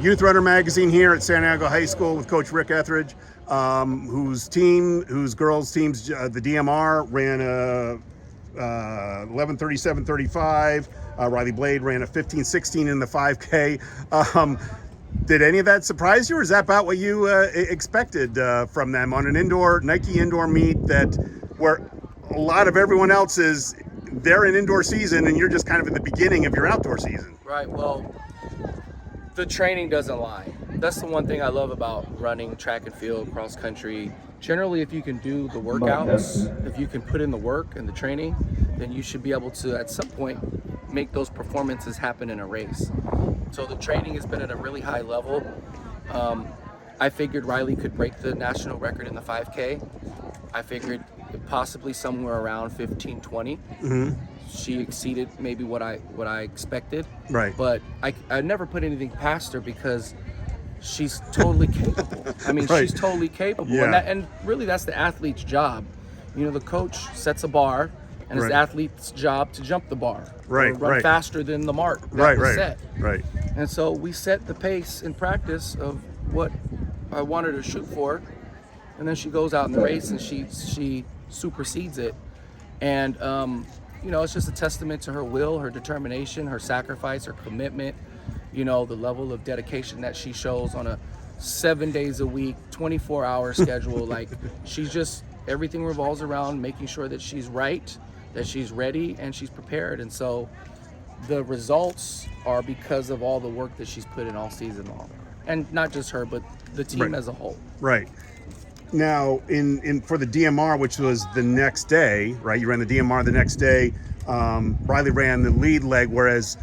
youth runner magazine here at Santiago High School with Coach Rick Etheridge, whose girls teams, the DMR ran a 11:37:35. Rylee Blade ran a 15:16 in the 5K. Did any of that surprise you, or is that about what you expected from them on an Nike indoor meet where a lot of everyone else they're in indoor season and you're just kind of in the beginning of your outdoor season? Right. Well, the training doesn't lie. That's the one thing I love about running track and field, cross country. Generally, if you can do the workouts, if you can put in the work and the training, then you should be able to, at some point, make those performances happen in a race. So the training has been at a really high level. I figured Rylee could break the national record in the 5K. I figured possibly somewhere around 15:20. Mm-hmm. She exceeded maybe what I expected. Right. But I never put anything past her because she's totally capable. I mean, right. She's totally capable. Yeah. And really that's the athlete's job. You know, the coach sets a bar and it's right. the athlete's job to jump the bar. Right. Or run faster than the mark that was set. Right. And so we set the pace in practice of what I wanted her to shoot for. And then she goes out in the race and she supersedes it. And, you know, it's just a testament to her will, her determination, her sacrifice, her commitment, you know, the level of dedication that she shows on a 7 days a week, 24-hour schedule. Like, she's just, everything revolves around making sure that she's right, that she's ready, and she's prepared. And so the results are because of all the work that she's put in all season long. And not just her, but the team right. as a whole. Right. Now, for the DMR, which was the next day, right? You ran the DMR the next day. Rylee ran the lead leg, whereas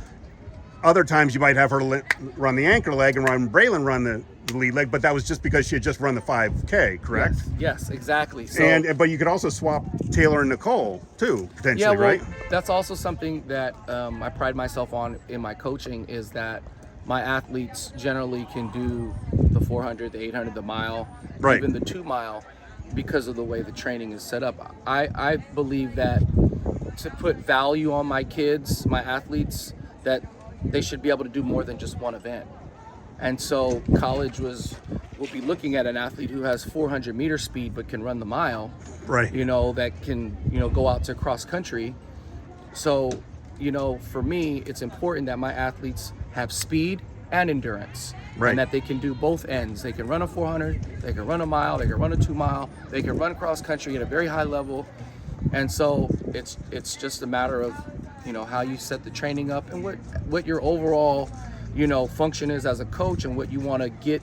other times you might have her run the anchor leg and Braelyn run the lead leg, but that was just because she had just run the 5K, correct? Yes, exactly. So, but you could also swap Taylor and Nicole too, potentially, yeah, well, right? That's also something that I pride myself on in my coaching, is that my athletes generally can do the 400, the 800, the mile, right. even the 2 mile, because of the way the training is set up. I believe that to put value on my kids, my athletes, that they should be able to do more than just one event. And so college will be looking at an athlete who has 400 meter speed but can run the mile, right? You know, that can, you know, go out to cross country. So, you know, for me, it's important that my athletes have speed and endurance, right. And that they can do both ends. They can run a 400, they can run a mile, they can run a 2 mile, they can run cross country at a very high level. And so it's just a matter of, you know, how you set the training up and what your overall, you know, function is as a coach and what you want to get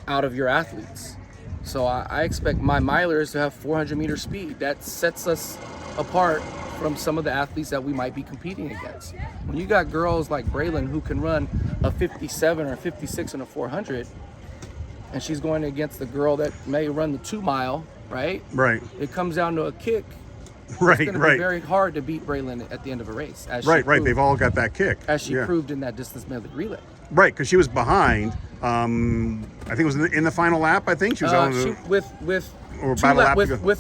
out of your athletes. So I expect my milers to have 400 meter speed. That sets us apart from some of the athletes that we might be competing against. When you got girls like Braelyn who can run a 57 or a 56 in a 400, and she's going against the girl that may run the 2 mile, right? Right. It comes down to a kick. Right, it's going to be very hard to beat Braelyn at the end of a race. Right. They've all got that kick. As she proved in that distance medley relay. Right, because she was behind. I think it was in the final lap. I think she was with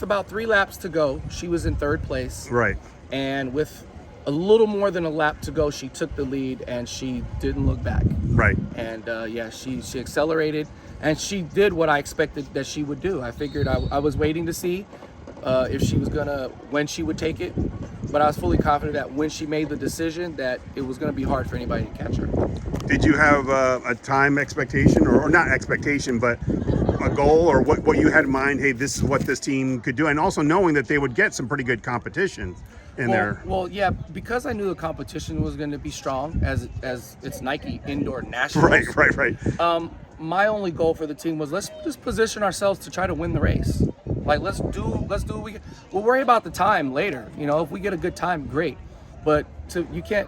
about 3 laps to go. She was in 3rd place. Right. And with a little more than a lap to go, she took the lead and she didn't look back. Right. And she accelerated and she did what I expected that she would do. I figured I was waiting to see if she was when she would take it, but I was fully confident that when she made the decision that it was gonna be hard for anybody to catch her. Did you have a time expectation, or not expectation, but a goal, or what you had in mind? Hey, this is what this team could do, and also knowing that they would get some pretty good competition in there. Well, yeah, because I knew the competition was going to be strong, as it's Nike Indoor Nationals. Right. My only goal for the team was, let's just position ourselves to try to win the race. Like, let's do what we can. We'll worry about the time later. You know, if we get a good time, great. But you can't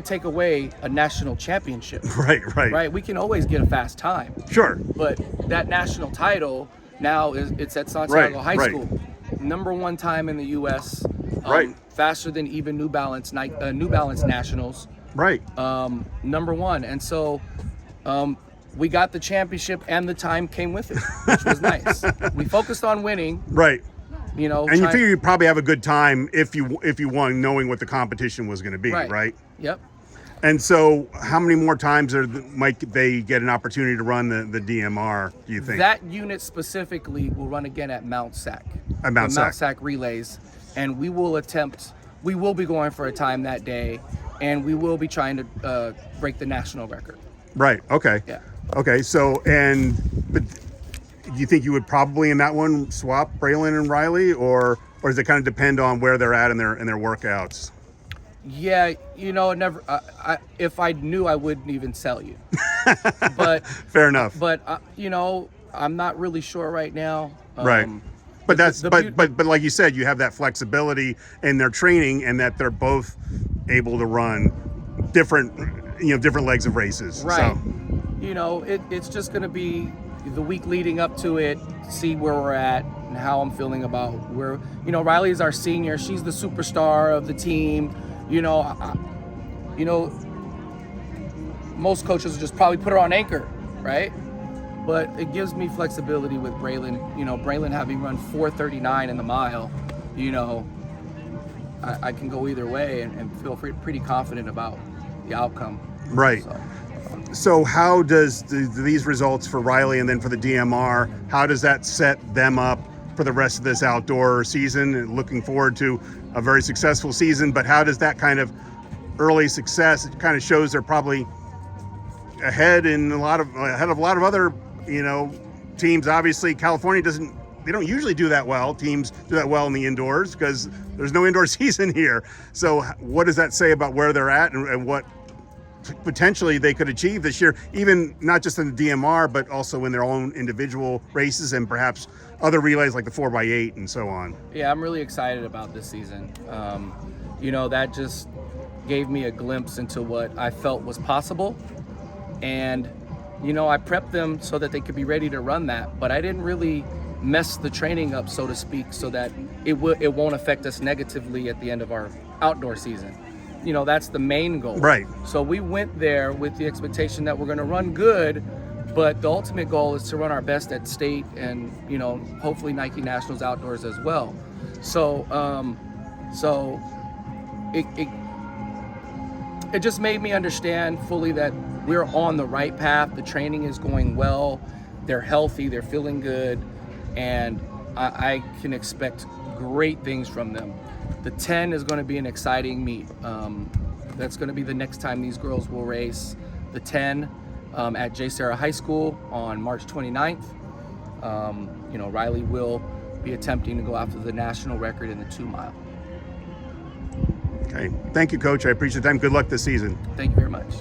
take away a national championship. Right. We can always get a fast time. Sure. But that national title now it's at Santiago High School. #1 time in the U.S. Faster than even New Balance Nationals. Right. #1, and so we got the championship, and the time came with it, which was nice. We focused on winning. Right. You know, and you figure you'd probably have a good time if you won, knowing what the competition was going to be, right? Yep. And so how many more times might they get an opportunity to run the DMR, do you think? That unit specifically will run again at Mount Sac. At Mount Sac. Mount Sac relays. And we will be going for a time that day, and we will be trying to break the national record. Right, okay. Yeah. Okay, so, but do you think you would probably in that one swap Braelyn and Rylee, or does it kind of depend on where they're at in their workouts? Yeah, never. If I knew, I wouldn't even tell you. But fair enough. But I'm not really sure right now. Right. But but like you said, you have that flexibility in their training, and that they're both able to run different legs of races. Right. So. It's just going to be the week leading up to it, see where we're at and how I'm feeling about where, Rylee is our senior. She's the superstar of the team. Most coaches would just probably put her on anchor, right? But it gives me flexibility with Braelyn. Braelyn having run 4:39 in the mile, I can go either way and feel pretty confident about the outcome. Right. So how does these results for Rylee and then for the DMR, how does that set them up for the rest of this outdoor season? And looking forward to a very successful season, but how does that kind of early success, it kind of shows they're probably ahead of a lot of other, teams. Obviously, California they don't usually do that well. Teams do that well in the indoors because there's no indoor season here. So what does that say about where they're at and what potentially they could achieve this year, even not just in the DMR, but also in their own individual races and perhaps other relays like the 4x8 and so on? Yeah, I'm really excited about this season. That just gave me a glimpse into what I felt was possible. And, I prepped them so that they could be ready to run that, but I didn't really mess the training up, so to speak, so that it won't affect us negatively at the end of our outdoor season. That's the main goal. Right. So we went there with the expectation that we're going to run good, but the ultimate goal is to run our best at state and, hopefully Nike Nationals outdoors as well. So, it just made me understand fully that we're on the right path. The training is going well. They're healthy. They're feeling good. And I can expect great things from them. The 10 is going to be an exciting meet. That's going to be the next time these girls will race. The 10 at J. Sarah High School on March 29th. Rylee will be attempting to go after the national record in the 2 mile. Okay. Thank you, Coach. I appreciate the time. Good luck this season. Thank you very much.